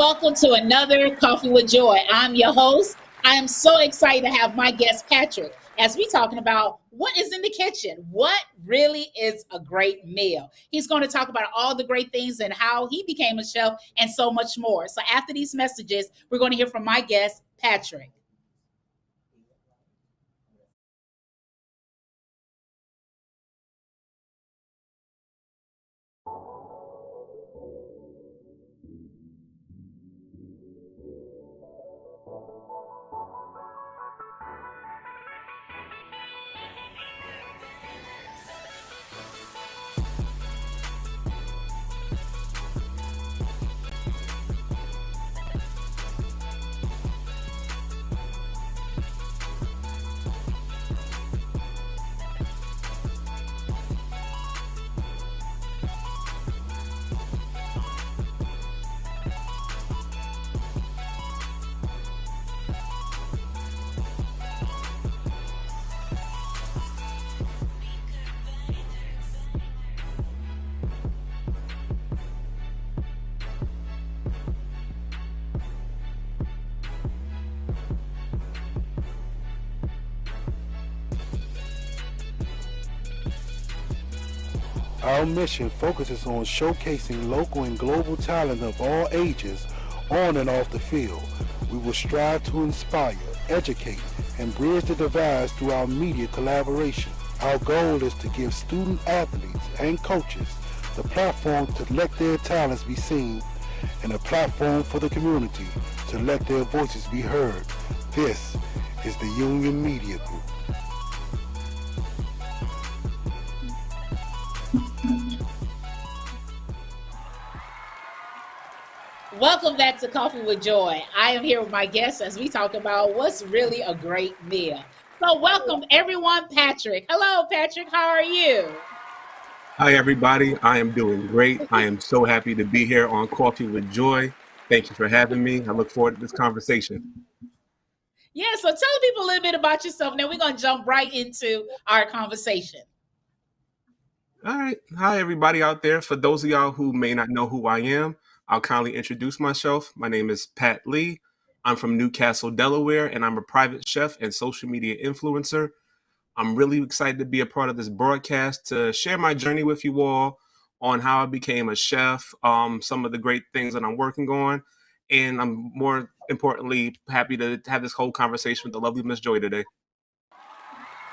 welcome to another Coffee with Joy. I'm your host. I am so excited to have my guest Patrick as we talking about what is in the kitchen. What really is a great meal? He's going to talk about all the great things and how he became a chef and so much more. So after these messages, we're going to hear from my guest Patrick. Our mission focuses on showcasing local and global talent of all ages on and off the field. We will strive to inspire, educate, and bridge the divides through our media collaboration. Our goal is to give student athletes and coaches the platform to let their talents be seen and a platform for the community to let their voices be heard. This is the Union Media Group. Welcome back to Coffee with Joy. I am here with my guests as we talk about what's really a great meal. So welcome everyone, Patrick. Hello, Patrick. How are you? Hi, everybody. I am doing great. I am so happy to be here on Coffee with Joy. Thank you for having me. I look forward to this conversation. Yeah, so tell people a little bit about yourself. Now we're going to jump right into our conversation. All right. Hi, everybody out there. For those of y'all who may not know who I am, I'll kindly introduce myself. My name is Pat Lee. I'm from Newcastle, Delaware, and I'm a private chef and social media influencer. I'm really excited to be a part of this broadcast to share my journey with you all on how I became a chef, some of the great things that I'm working on, and I'm more importantly happy to have this whole conversation with the lovely Miss Joy today.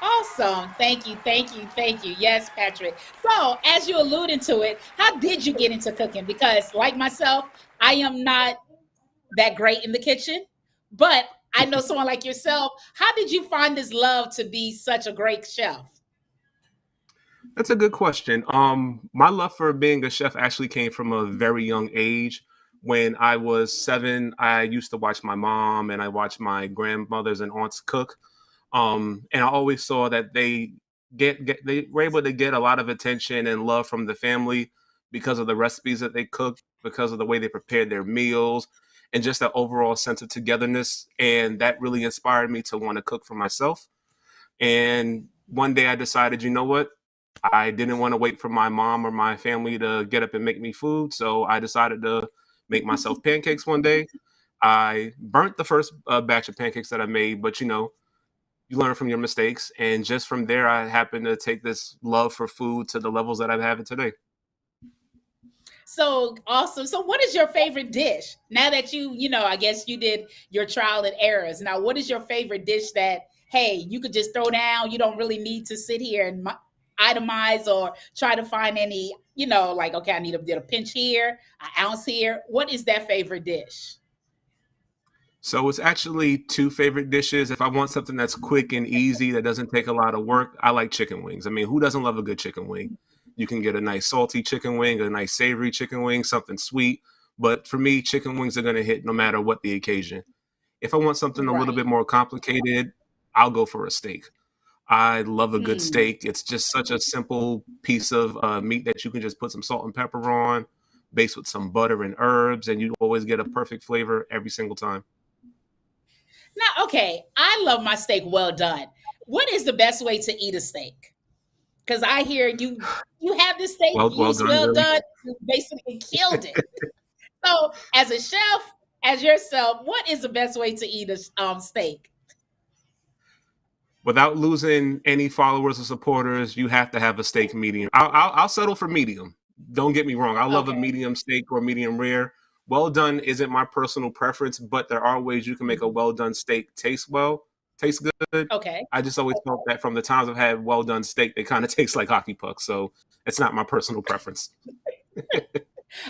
Awesome. Thank you. Thank you. Thank you. Yes, Patrick. So, as you alluded to it, how did you get into cooking? Because, like myself, I am not that great in the kitchen, but I know someone like yourself. How did you find this love to be such a great chef? That's a good question. My love for being a chef actually came from a very young age. When I was 7, I used to watch my mom and I watched my grandmothers and aunts cook. And I always saw that they were able to get a lot of attention and love from the family because of the recipes that they cooked, because of the way they prepared their meals, and just that overall sense of togetherness. And that really inspired me to want to cook for myself. And one day I decided, you know what? I didn't want to wait for my mom or my family to get up and make me food. So I decided to make myself pancakes one day. I burnt the first batch of pancakes that I made, but you learn from your mistakes. And just from there, I happened to take this love for food to the levels that I have it today. So awesome. So, what is your favorite dish? Now that I guess you did your trial and errors. Now, what is your favorite dish that, hey, you could just throw down? You don't really need to sit here and itemize or try to find any, like, okay, I need a pinch here, an ounce here. What is that favorite dish? So it's actually two favorite dishes. If I want something that's quick and easy, that doesn't take a lot of work, I like chicken wings. I mean, who doesn't love a good chicken wing? You can get a nice salty chicken wing, a nice savory chicken wing, something sweet. But for me, chicken wings are going to hit no matter what the occasion. If I want something a little Right. bit more complicated, I'll go for a steak. I love a good Hmm. steak. It's just such a simple piece of meat that you can just put some salt and pepper on, based with some butter and herbs, and you always get a perfect flavor every single time. Now, okay, I love my steak well done. What is the best way to eat a steak? Because I hear you have this steak, Well use done, well really. done, you basically killed it. So, as a chef, as yourself, what is the best way to eat a steak? Without losing any followers or supporters, you have to have a steak medium. I'll settle for medium. Don't get me wrong. I love a Okay. medium steak or medium rare. Well done isn't my personal preference, but there are ways you can make a Mhm. well done steak taste good. Okay. I just always felt that from the times I've had well done steak, they kind of taste like hockey pucks. So it's not my personal preference.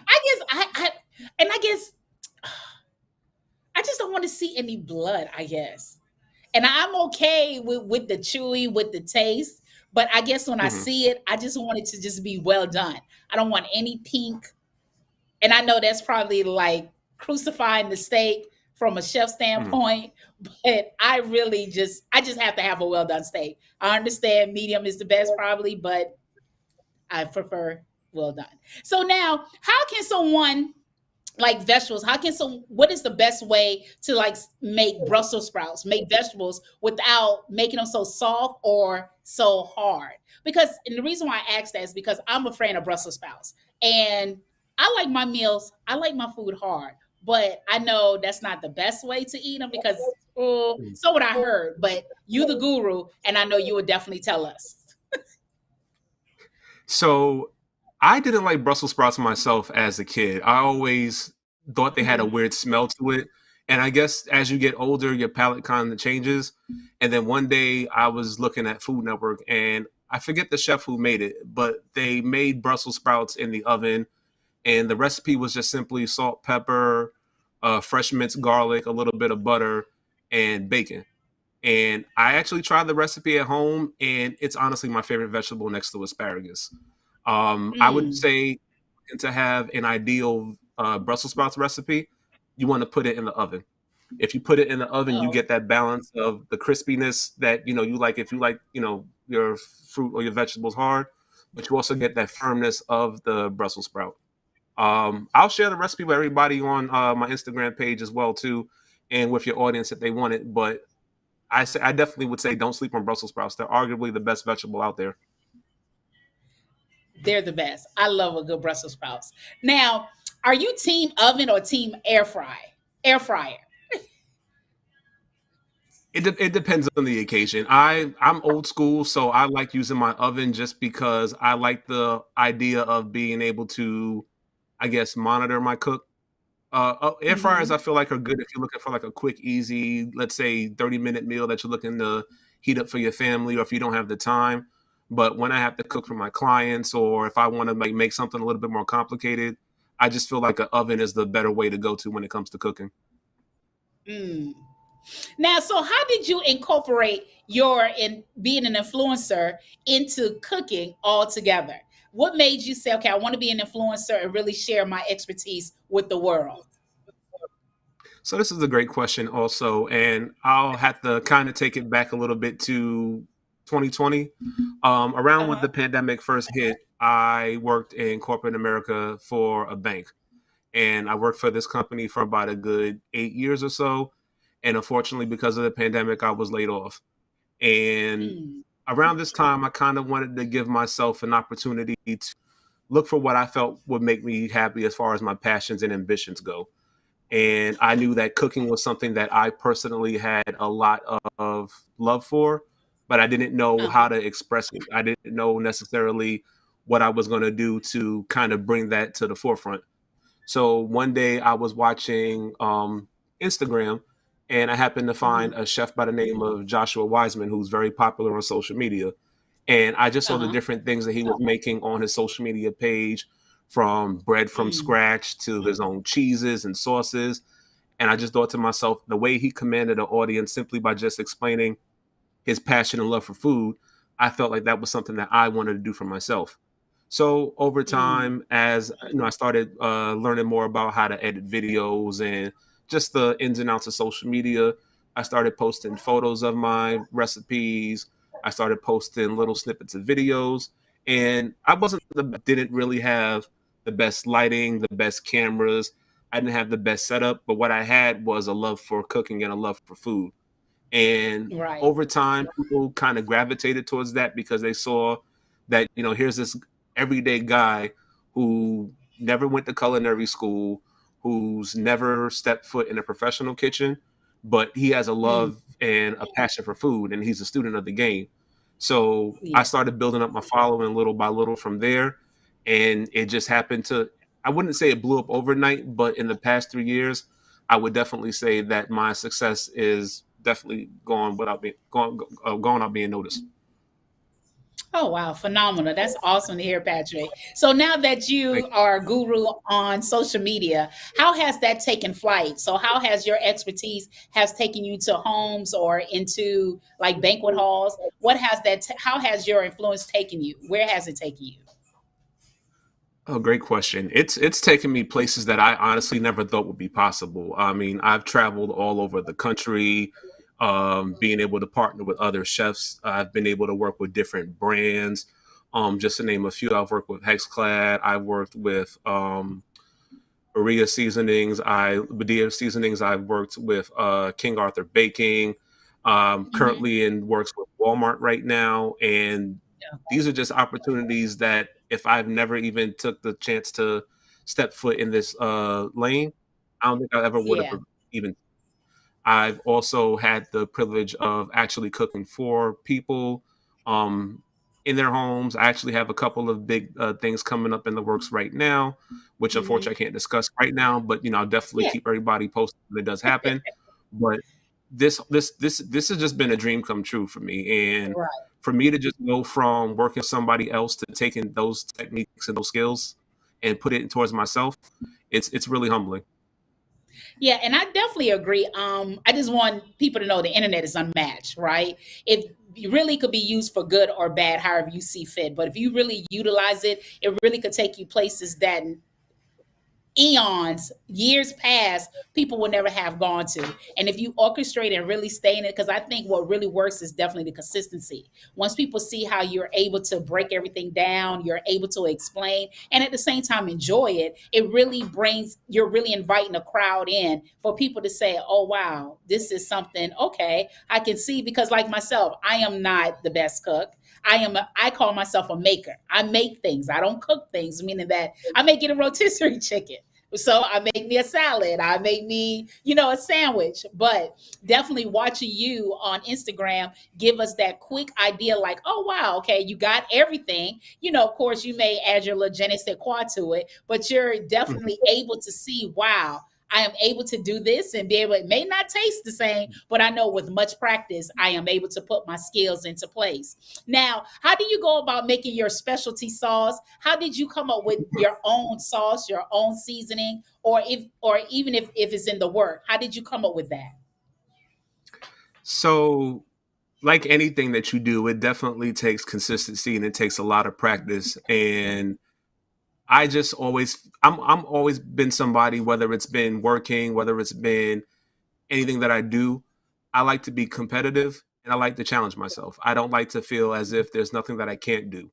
I guess and I guess I just don't want to see any blood, I guess. And I'm okay with the chewy, with the taste, but I guess when I Mhm. see it, I just want it to just be well done. I don't want any pink. And I know that's probably like crucifying the steak from a chef Mhm. standpoint, but I just have to have a well done steak. I understand medium is the best probably, but I prefer well done. So now, how can someone like vegetables, what is the best way to like make Brussels sprouts, make vegetables without making them so soft or so hard? Because and the reason why I ask that is because I'm a fan of Brussels sprouts, and I like my meals, I like my food hard, but I know that's not the best way to eat them because so what I heard, but you the guru, and I know you would definitely tell us. So I didn't like Brussels sprouts myself as a kid. I always thought they had a Mhm. weird smell to it. And I guess as you get older, your palate kind of changes. And then one day I was looking at Food Network and I forget the chef who made it, but they made Brussels sprouts in the oven. And the recipe was just simply salt, pepper, fresh minced garlic, a little bit of butter, and bacon. And I actually tried the recipe at home, and it's honestly my favorite vegetable next to asparagus. I would Mm. say to have an ideal Brussels sprouts recipe, you want to put it in the oven. If you put it in the oven, you Oh, get that balance of the crispiness that you like. If you like, your fruit or your vegetables hard, but you also get that firmness of the Brussels sprout. I'll share the recipe with everybody on my Instagram page as well too, and with your audience if they want it. But I definitely would say don't sleep on Brussels sprouts. They're arguably the best vegetable out there. they're the best. I love a good Brussels sprouts. Now, are you team oven or team air fry? Air fryer. It depends on the occasion. I'm old school, so I like using my oven just because I like the idea of being able to, I guess, monitor my cook. Air fryers, I Hmm. feel like are good if you're looking for like a quick, easy, let's say 30-minute meal that you're looking to heat up for your family, or if you don't have the time. But when I have to cook for my clients, or if I want to like make something a little bit more complicated, I just feel like an oven is the better way to go to when it comes to cooking. Mm. Now, so how did you incorporate your in being an influencer into cooking altogether? What made you say, okay, I want to be an influencer and really share my expertise with the world? So this is a great question also, and I'll have to kind of take it back a little bit to 2020. Around when the Uh-huh. pandemic first hit, I worked in corporate America for a bank, and I worked for this company for about a good 8 years or so. And unfortunately, because of the pandemic, I was laid off. And Mm. around this time, I kind of wanted to give myself an opportunity to look for what I felt would make me happy as far as my passions and ambitions go. And I knew that cooking was something that I personally had a lot of love for, but I didn't know Uh-huh. how to express it. I didn't know necessarily what I was going to do to kind of bring that to the forefront. So one day I was watching Instagram, and I happened to find Hmm. a chef by the name of Joshua Wiseman, who's very popular on social media. And I just saw the Uh-huh. different things that he was making on his social media page, from bread from Mm. scratch to his own cheeses and sauces. And I just thought to myself, the way he commanded an audience simply by just explaining his passion and love for food, I felt like that was something that I wanted to do for myself. So over Mm. time, as I started learning more about how to edit videos and just the ins and outs of social media, I started posting photos of my recipes. I started posting little snippets of videos, and didn't really have the best lighting, the best cameras. I didn't have the best setup, but what I had was a love for cooking and a love for food. And Right. over time, people kind of gravitated towards that because they saw that, here's this everyday guy who never went to culinary school, who's never stepped foot in a professional kitchen, but he has a Mm, love and a passion for food, and he's a student of the game. So I yeah. started building up my following little by little from there, and it just happened to. I wouldn't say it blew up overnight, but in the past 3 years, I would definitely say that my success is definitely going without being noticed. Oh wow, phenomenal. That's awesome to hear, Patrick. So now that Like, you are a guru on social media, how has that taken flight? So how has your expertise has taken you to homes or into like banquet halls? What has how has your influence taken you? Where has it taken you? oh, great question. It's taken me places that I honestly never thought would be possible. I mean, I've traveled all over the country, being able to partner with other chefs. I've been able to work with different brands. Just to name a few, I've worked with Hexclad. I've worked with Badia Seasonings. I've worked with King Arthur Baking. Hmm. Currently in works with Walmart right now, and these are just opportunities that if I've never even took the chance to step foot in this lane, I don't think I ever would have Yeah. even. I've also had the privilege of actually cooking for people um, in their homes. I actually have a couple of big things coming up in the works right now, which Hmm. unfortunately I can't discuss right now. But I'll definitely Yeah. keep everybody posted when it does happen. But this has just been a dream come true for me, and Right. for me to just go from working with somebody else to taking those techniques and those skills and put it towards myself, it's really humbling. Yeah, and I definitely agree. I just want people to know the internet is unmatched, right? It really could be used for good or bad, however you see fit. But if you really utilize it, it really could take you places that eons, years past, people will never have gone to. And if you orchestrate and really stay in it, because I think what really works is definitely the consistency. Once people see how you're able to break everything down, you're able to explain, and at the same time enjoy it, it really brings, you're really inviting a crowd in for people to say, oh, wow, this is something, okay, I can see. Because, like myself, I am not the best cook. I call myself a maker. I make things. I don't cook things, meaning that I may get a rotisserie chicken. So I make me a salad. I make me, a sandwich. But definitely watching you on Instagram give us that quick idea, like, oh wow, okay, you got everything. Of course, you may add your little je ne sais quoi to it, but you're definitely able to see, wow, I am able to do this and be able. It may not taste the same, but I know with much practice, I am able to put my skills into place. Now, how do you go about making your specialty sauce? How did you come up with your own sauce, your own seasoning, or even if it's in the work? How did you come up with that? So, like anything that you do, it definitely takes consistency and it takes a lot of practice. And I'm always been somebody, whether it's been working, whether it's been anything that I do, I like to be competitive and I like to challenge myself. I don't like to feel as if there's nothing that I can't do.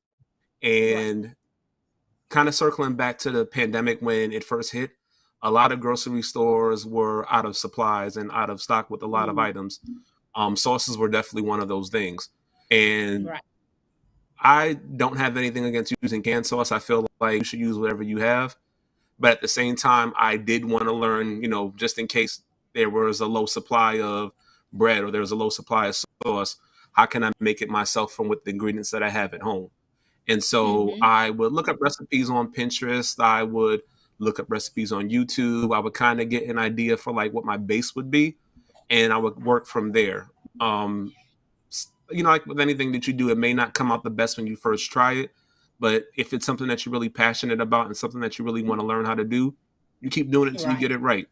Right. And kind of circling back to the pandemic when it first hit, a lot of grocery stores were out of supplies and out of stock with a lot of Mm, items. Sauces were definitely one of those things. And right. I don't have anything against using canned sauce. I feel like you should use whatever you have. But at the same time, I did want to learn, just in case there was a low supply of bread or there was a low supply of sauce, how can I make it myself from with the ingredients that I have at home? And so Hmm. I would look up recipes on Pinterest. I would look up recipes on YouTube. I would kind of get an idea for like what my base would be, and I would work from there. Um, like with anything that you do, it may not come out the best when you first try it, but if it's something that you're really passionate about and something that you really want to learn how to do, you keep doing it until you Right. get it right.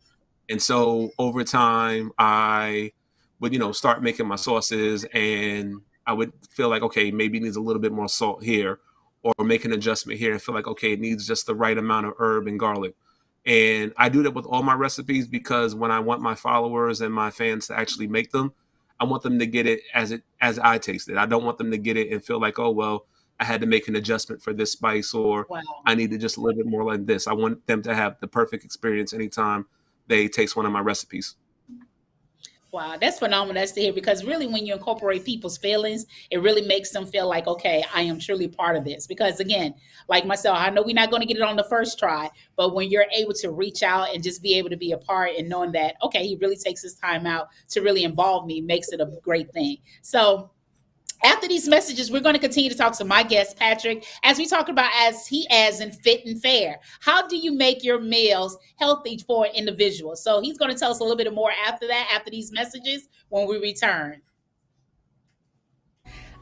And so over time, I would, start making my sauces, and I would feel like, okay, maybe it needs a little bit more salt here, or make an adjustment here and feel like, okay, it needs just the right amount of herb and garlic. And I do that with all my recipes because when I want my followers and my fans to actually make them, I want them to get it as I taste it. I don't want them to get it and feel like, oh well, I had to make an adjustment for this spice, or Wow. I need to just a little bit more like this. I want them to have the perfect experience anytime they taste one of my recipes. Wow, that's phenomenal. That's to hear because really, when you incorporate people's feelings, it really makes them feel like, okay, I am truly part of this. Because again, like myself, I know we're not going to get it on the first try, but when you're able to reach out and just be able to be a part and knowing that, okay, he really takes his time out to really involve me makes it a great thing. So, after these messages, we're going to continue to talk to my guest, Patrick, as we talk about as he as in fit and fair. How do you make your meals healthy for an individual? So he's going to tell us a little bit more after that, after these messages, when we return.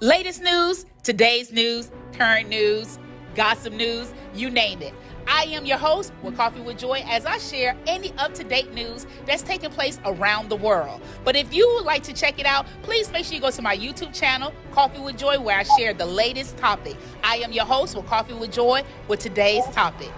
Latest news, today's news, current news, gossip news, you name it. I am your host with Coffee with Joy as I share any up-to-date news that's taking place around the world. But if you would like to check it out, please make sure you go to my YouTube channel, Coffee with Joy, where I share the latest topic. I am your host with Coffee with Joy with today's topic.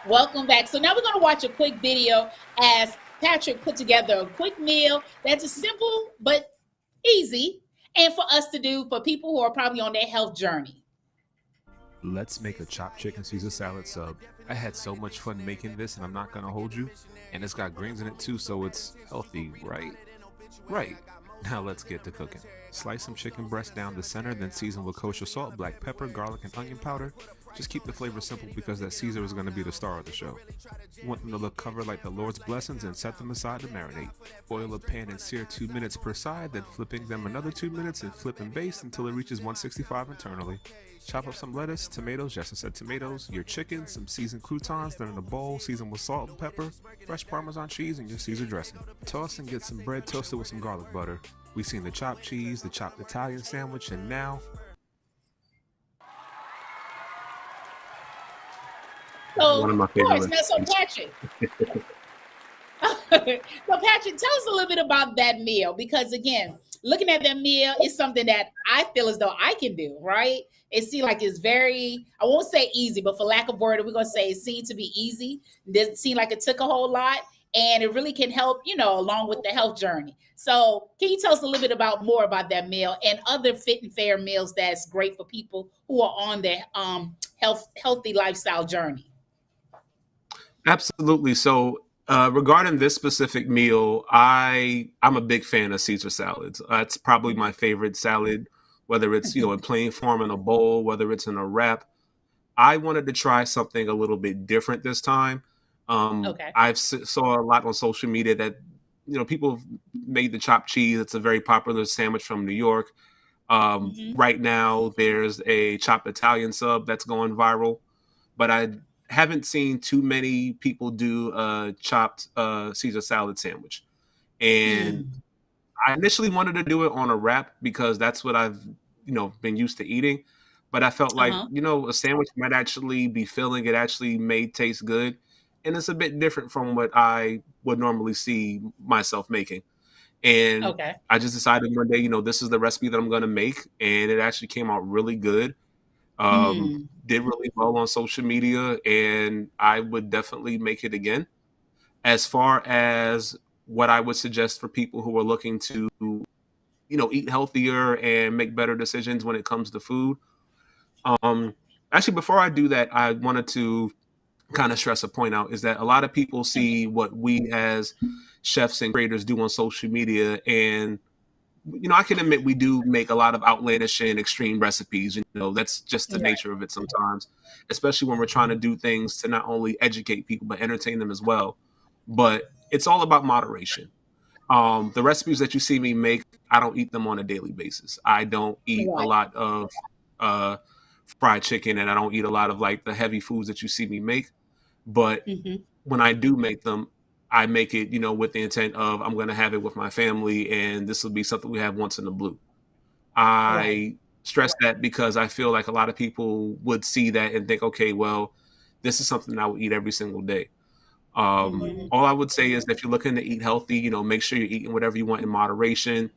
Welcome back. So now we're going to watch a quick video as Patrick put together a quick meal that's a simple but easy and for us to do for people who are probably on their health journey. Let's make a chopped chicken Caesar salad sub. I had so much fun making this and I'm not gonna hold you. And it's got greens in it too, so it's healthy, right? Right. Now let's get to cooking. Slice some chicken breast down the center, then season with kosher salt, black pepper, garlic, and onion powder. Just keep the flavor simple because that Caesar is going to be the star of the show. You want them to look covered like the Lord's blessings and set them aside to marinate. Oil a pan and sear 2 minutes per side, then flipping them another 2 minutes and flip and baste until it reaches 165 internally. Chop up some lettuce, tomatoes, yes I said tomatoes, your chicken, some seasoned croutons, then in a bowl, season with salt and pepper, fresh Parmesan cheese, and your Caesar dressing. Toss and get some bread toasted with some garlic butter. We've seen the chopped cheese, the chopped Italian sandwich, and now... So, One of my of course, favorite now, so Patrick. So Patrick, tell us a little bit about that meal because again, looking at that meal is something that I feel as though I can do, right? It seems like it's very, I won't say easy, but for lack of word, we're going to say it seemed to be easy. It doesn't seem like it took a whole lot and it really can help, along with the health journey. So can you tell us a little bit more about that meal and other fit and fair meals that's great for people who are on their healthy lifestyle journey? Absolutely. So regarding this specific meal, I'm a big fan of Caesar salads. It's probably my favorite salad, whether it's, in plain form in a bowl, whether it's in a wrap. I wanted to try something a little bit different this time. Okay. I've saw a lot on social media that, people have made the chopped cheese. It's a very popular sandwich from New York. Right now, there's a chopped Italian sub that's going viral, but I haven't seen too many people do a chopped Caesar salad sandwich. And I initially wanted to do it on a wrap because that's what I've, been used to eating. But I felt like, a sandwich might actually be filling. It actually may taste good. And it's a bit different from what I would normally see myself making. And I just decided one day, this is the recipe that I'm going to make. And it actually came out really good. Did really well on social media, and I would definitely make it again. As far as what I would suggest for people who are looking to, eat healthier and make better decisions when it comes to food. Actually, before I do that, I wanted to kind of stress a point out is that a lot of people see what we as chefs and creators do on social media, and I can admit we do make a lot of outlandish and extreme recipes. That's just the nature of it sometimes, especially when we're trying to do things to not only educate people, but entertain them as well. But it's all about moderation. The recipes that you see me make, I don't eat them on a daily basis. I don't eat a lot of fried chicken, and I don't eat a lot of like the heavy foods that you see me make. But when I do make them, I make it, with the intent of I'm going to have it with my family, and this will be something we have once in a blue. I stress that because I feel like a lot of people would see that and think, okay, well, this is something I would eat every single day. All I would say is that if you're looking to eat healthy, make sure you're eating whatever you want in moderation.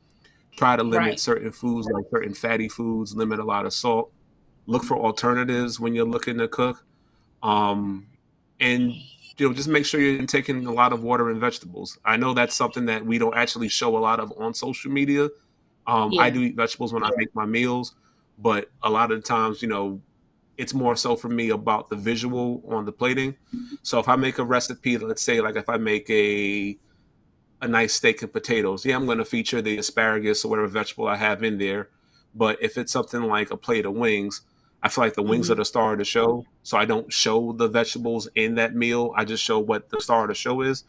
Try to limit certain foods, like certain fatty foods, limit a lot of salt. Look for alternatives when you're looking to cook. And just make sure you're taking a lot of water and vegetables. I know that's something that we don't actually show a lot of on social media. I do eat vegetables when I make my meals, but a lot of the times, it's more so for me about the visual on the plating. So if I make a recipe, let's say like if I make a a nice steak and potatoes. Yeah, I'm going to feature the asparagus or whatever vegetable I have in there. But if it's something like a plate of wings, I feel like the wings are Mhm. the star of the show. So I don't show the vegetables in that meal. I just show what the star of the show is.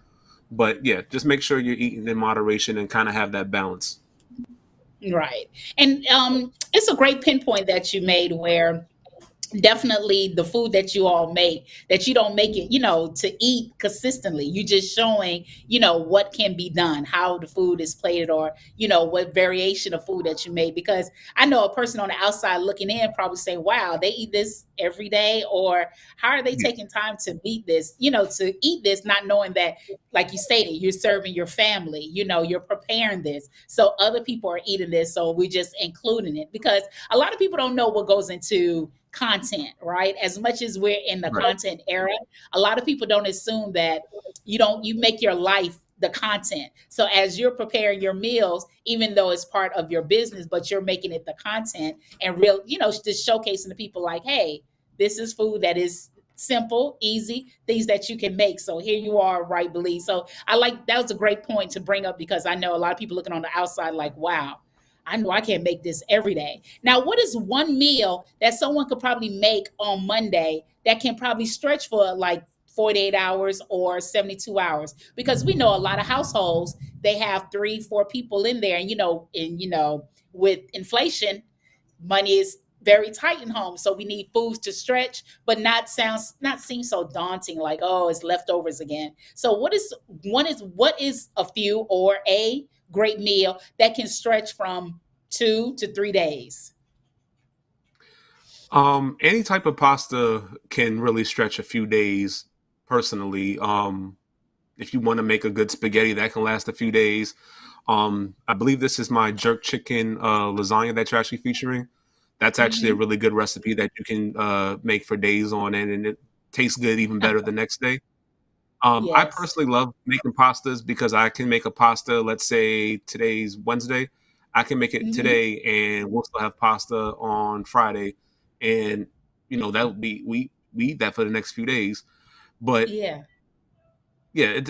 But yeah, just make sure you're eating in moderation and kind of have that balance. Right. And it's a great pinpoint that you made where definitely the food that you all make, that you don't make it, to eat consistently. You just showing, what can be done, how the food is plated, or what variation of food that you made. Because I know a person on the outside looking in probably say, wow, they eat this every day, or how are they Yeah. taking time to eat this, to eat this, not knowing that, like you stated, you're serving your family, you're preparing this so other people are eating this, so we're just including it. Because a lot of people don't know what goes into content, right? As much as we're in the Right. content era, a lot of people don't assume that you make your life the content. So as you're preparing your meals, even though it's part of your business, but you're making it the content and real, just showcasing to people like, hey, this is food that is simple, easy, things that you can make. So here you are, right, Believe. So I like that was a great point to bring up because I know a lot of people looking on the outside like, wow, I know I can't make this every day. Now, what is one meal that someone could probably make on Monday that can probably stretch for like 48 hours or 72 hours? Because we know a lot of households, they have 3, 4 people in there. And with inflation, money is very tight in home. So we need foods to stretch, but not seem so daunting, like, oh, it's leftovers again. So what is a few or a great meal that can stretch from 2 to 3 days? Any type of pasta can really stretch a few days personally. If you want to make a good spaghetti, that can last a few days. I believe this is my jerk chicken lasagna that you're actually featuring. That's actually a Hmm. really good recipe that you can make for days on end, and it tastes good even better the next day. I Yes. personally love making pastas because I can make a pasta. Let's say today's Wednesday, I can make it Hmm. today, and we'll still have pasta on Friday, and that would be we eat that for the next few days. But Yeah. yeah,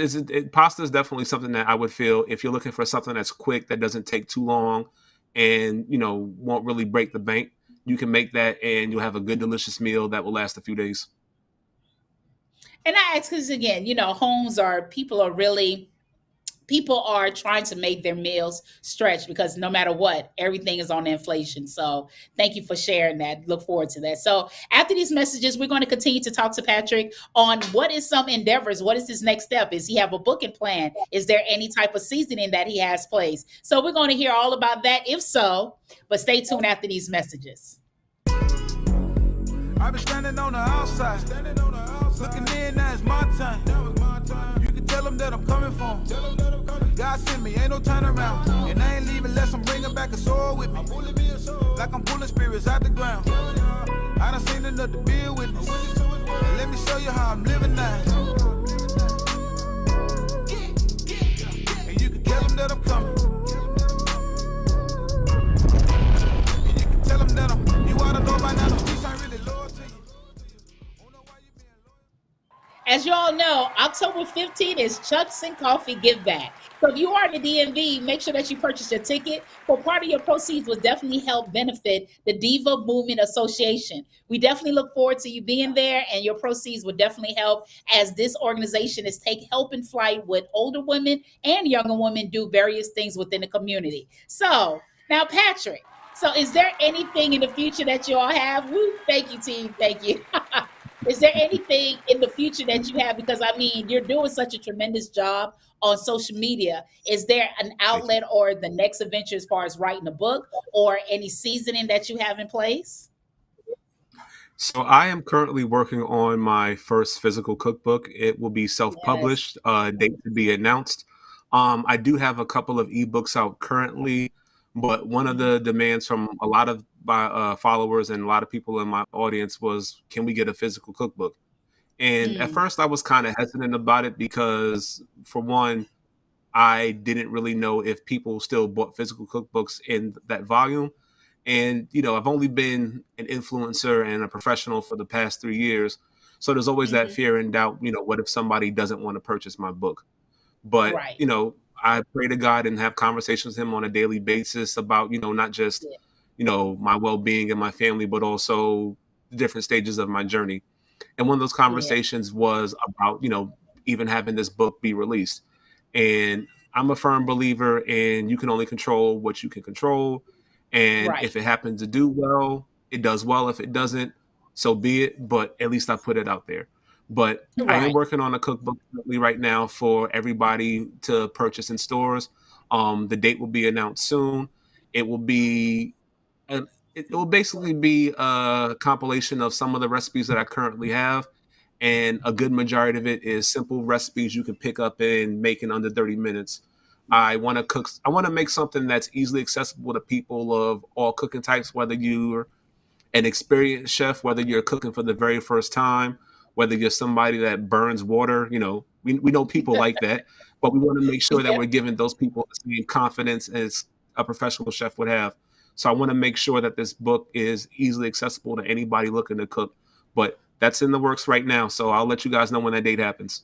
pasta is definitely something that I would feel if you're looking for something that's quick, that doesn't take too long, and won't really break the bank. You can make that, and you'll have a good, delicious meal that will last a few days. And I ask this again, homes are people are trying to make their meals stretch because no matter what, everything is on inflation. So thank you for sharing that. Look forward to that. So after these messages, we're going to continue to talk to Patrick on what is some endeavors. What is his next step? Is he have a booking plan? Is there any type of seasoning that he has placed? So we're going to hear all about that if so, but stay tuned after these messages. I've been standing on the outside, looking in, now it's my time. You can tell them that I'm coming for 'em. God sent me, ain't no turnaround. And I ain't leaving unless I'm bringing back a sword with me. Like I'm pulling spirits out the ground. I done seen enough to be a witness. And let me show you how I'm living now. And you can tell them that I'm coming. And you can tell them that you ought to know by now, the streets ain't really loyal to you. As you all know, October 15th is Chucks and Coffee Give Back. So if you are in the DMV, make sure that you purchase your ticket. For part of your proceeds will definitely help benefit the Diva Movement Association. We definitely look forward to you being there, and your proceeds will definitely help as this organization is helping flight with older women and younger women do various things within the community. So now, Patrick, so is there anything in the future that you all have? Woo, thank you, team. Thank you. Is there anything in the future that you have? Because I mean, you're doing such a tremendous job on social media. Is there an Thank you. outlet or the next adventure as far as writing a book or any seasoning that you have in place? So I am currently working on my first physical cookbook. It will be Yes. self-published, date to be announced. I do have a couple of ebooks out currently, but one of Mhm. the demands from a lot of my followers and a lot of people in my audience was, can we get a physical cookbook? And at Mm. first, I was kind of hesitant about it because, for one, I didn't really know if people still bought physical cookbooks in that volume. And, I've only been an influencer and a professional for the past 3 years. So there's always that Mhm. fear and doubt, what if somebody doesn't want to purchase my book? But, Right. I pray to God and have conversations with him on a daily basis about, not just, Yeah. My well-being and my family, but also the different stages of my journey. And one of those Yeah. conversations was about, even having this book be released. And I'm a firm believer in you can only control what you can control. And Right. if it happens to do well, it does well. If it doesn't, so be it. But at least I put it out there. But I am Right. working on a cookbook currently right now for everybody to purchase in stores. The date will be announced soon. It will be and it will basically be a compilation of some of the recipes that I currently have, and a good majority of it is simple recipes you can pick up and make in under 30 minutes. I want to cook. I want to make something that's easily accessible to people of all cooking types, whether you're an experienced chef, whether you're cooking for the very first time, whether you're somebody that burns water. We know people like that, but we want to make sure that Yeah. we're giving those people the same confidence as a professional chef would have. So I want to make sure that this book is easily accessible to anybody looking to cook. But that's in the works right now. So I'll let you guys know when that date happens.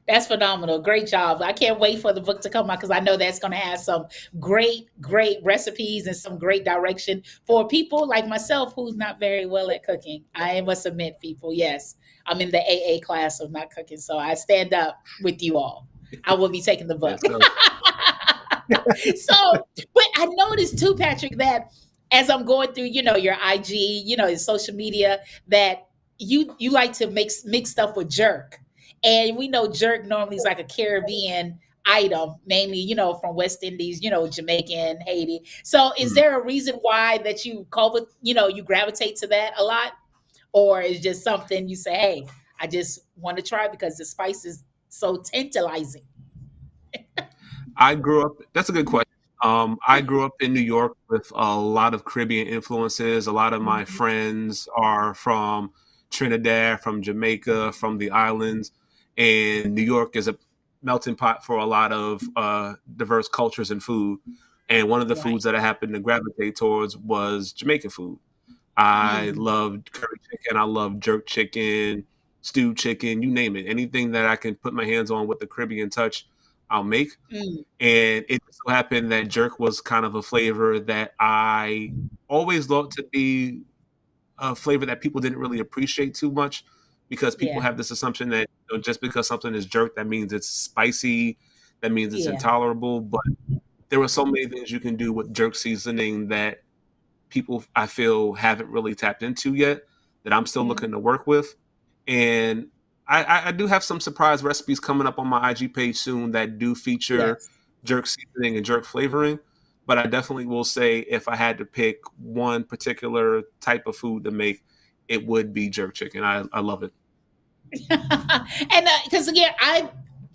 That's phenomenal. Great job. I can't wait for the book to come out because I know that's going to have some great, great recipes and some great direction for people like myself who's not very well at cooking. I must admit, people, yes, I'm in the AA class of not cooking. So I stand up with you all. I will be taking the book. Yes, sir. So, but I noticed too, Patrick, that as I'm going through, your IG, your social media, that you like to mix stuff with jerk. And we know jerk normally is like a Caribbean item, mainly, from West Indies, Jamaican, Haiti. So is Mhm. there a reason why that you call with, you gravitate to that a lot? Or is just something you say, hey, I just want to try because the spice is so tantalizing? I grew up. That's a good question. I grew up in New York with a lot of Caribbean influences. A lot of my Mhm. friends are from Trinidad, from Jamaica, from the islands, and New York is a melting pot for a lot of diverse cultures and food. And one of the Right. foods that I happened to gravitate towards was Jamaican food. I Mm, loved curry chicken. I love jerk chicken, stewed chicken, you name it. Anything that I can put my hands on with the Caribbean touch, I'll make. mm, And it so happened that jerk was kind of a flavor that I always thought to be a flavor that people didn't really appreciate too much, because people yeah. have this assumption that, just because something is jerk, that means it's spicy, that means it's Yeah. intolerable. But there are so many things you can do with jerk seasoning that people, I feel, haven't really tapped into yet, that I'm still Mm, looking to work with. And I do have some surprise recipes coming up on my IG page soon that do feature yes. jerk seasoning and jerk flavoring. But I definitely will say, if I had to pick one particular type of food to make, it would be jerk chicken. I love it. And because again,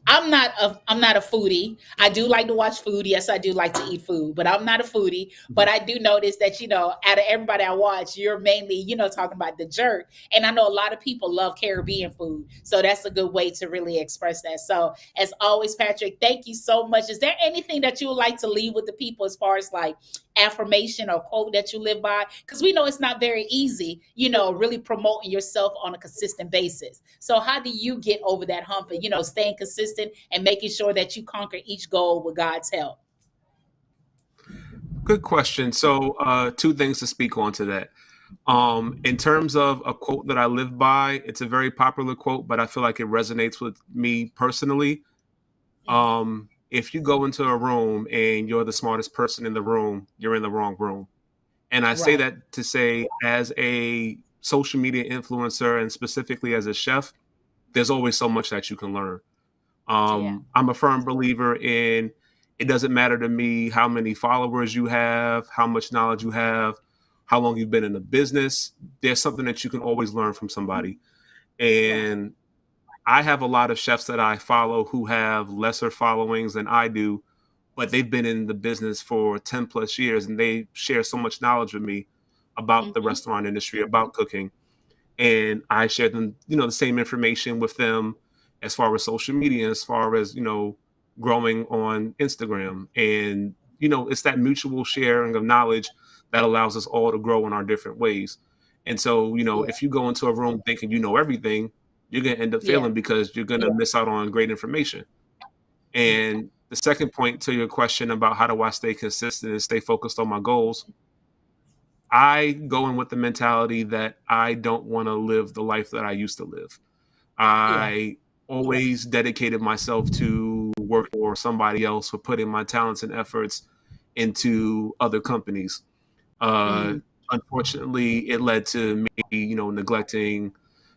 I'm not a foodie. I do like to watch food. Yes, I do like to eat food, but I'm not a foodie. But I do notice that out of everybody I watch, you're mainly talking about the jerk. And I know a lot of people love Caribbean food, so that's a good way to really express that. So as always, Patrick, thank you so much. Is there anything that you would like to leave with the people as far as like affirmation or quote that you live by? Because we know it's not very easy, really promoting yourself on a consistent basis. So how do you get over that hump and, staying consistent and making sure that you conquer each goal with God's help? Good question. So, two things to speak on to that. In terms of a quote that I live by, it's a very popular quote, but I feel like it resonates with me personally. Mm, If you go into a room and you're the smartest person in the room, you're in the wrong room. And I say right. that to say, as a social media influencer and specifically as a chef, there's always so much that you can learn. Yeah. I'm a firm believer in, it doesn't matter to me how many followers you have, how much knowledge you have, how long you've been in the business. There's something that you can always learn from somebody. Right. And I have a lot of chefs that I follow who have lesser followings than I do, but they've been in the business for 10 plus years, and they share so much knowledge with me about the Hmm. restaurant industry, about cooking. And I share them, the same information with them as far as social media, as far as, growing on Instagram. And, it's that mutual sharing of knowledge that allows us all to grow in our different ways. And so, Yeah. if you go into a room thinking you know everything, you're going to end up Yeah. failing, because you're going to miss out on great information. And the second point to your question about how do I stay consistent and stay focused on my goals, I go in with the mentality that I don't want to live the life that I used to live. I always dedicated myself to work for somebody else, for putting my talents and efforts into other companies. Unfortunately, it led to me, neglecting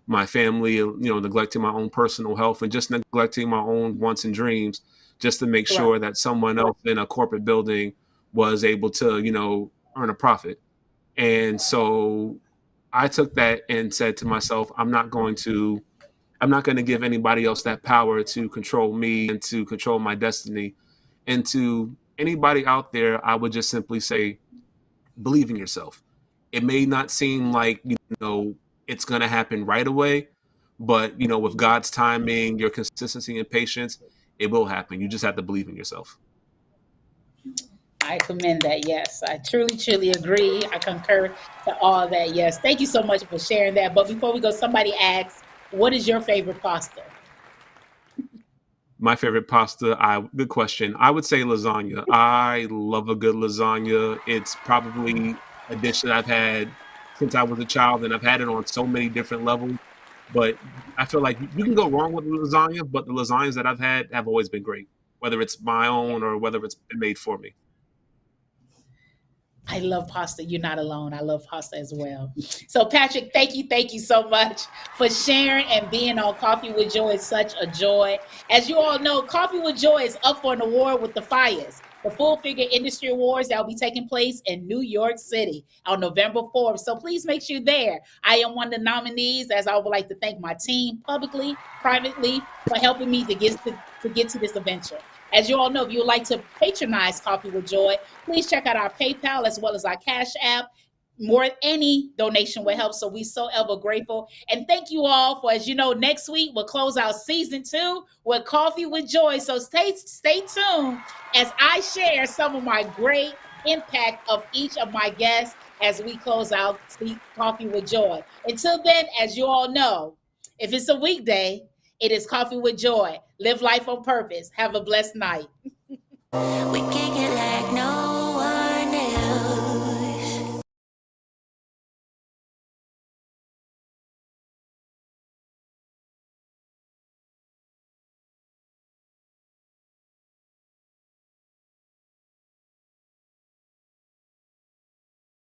my family, neglecting my own personal health, and just neglecting my own wants and dreams, just to make sure that someone else in a corporate building was able to, earn a profit. And so I took that and said to myself, I'm not going to give anybody else that power to control me and to control my destiny. And to anybody out there, I would just simply say, believe in yourself. It may not seem like, it's going to happen right away, but, with God's timing, your consistency and patience, it will happen. You just have to believe in yourself. I commend that. Yes, I truly, truly agree. I concur to all that. Yes. Thank you so much for sharing that. But before we go, somebody asks, what is your favorite pasta? My favorite pasta, good question. I would say lasagna. I love a good lasagna. It's probably a dish that I've had since I was a child, and I've had it on so many different levels. But I feel like you can go wrong with lasagna, but the lasagnas that I've had have always been great, whether it's my own or whether it's been made for me. I love pasta. You're not alone. I love pasta as well. So Patrick, thank you so much for sharing and being on Coffee with Joy. It's such a joy. As you all know, Coffee with Joy is up for an award with the FIAS, the Full Figure Industry Awards that will be taking place in New York City on November 4th. So please make sure you're there. I am one of the nominees, as I would like to thank my team publicly, privately, for helping me to get to this adventure. As you all know, if you would like to patronize Coffee with Joy, please check out our PayPal as well as our Cash App. Any donation will help, so we're so ever grateful. And thank you all for, as you know, next week we'll close out season 2 with Coffee with Joy. So stay tuned as I share some of my great impact of each of my guests as we close out Coffee with Joy. Until then, as you all know, if it's a weekday, it is Coffee with Joy. Live life on purpose. Have a blessed night. We kick it like no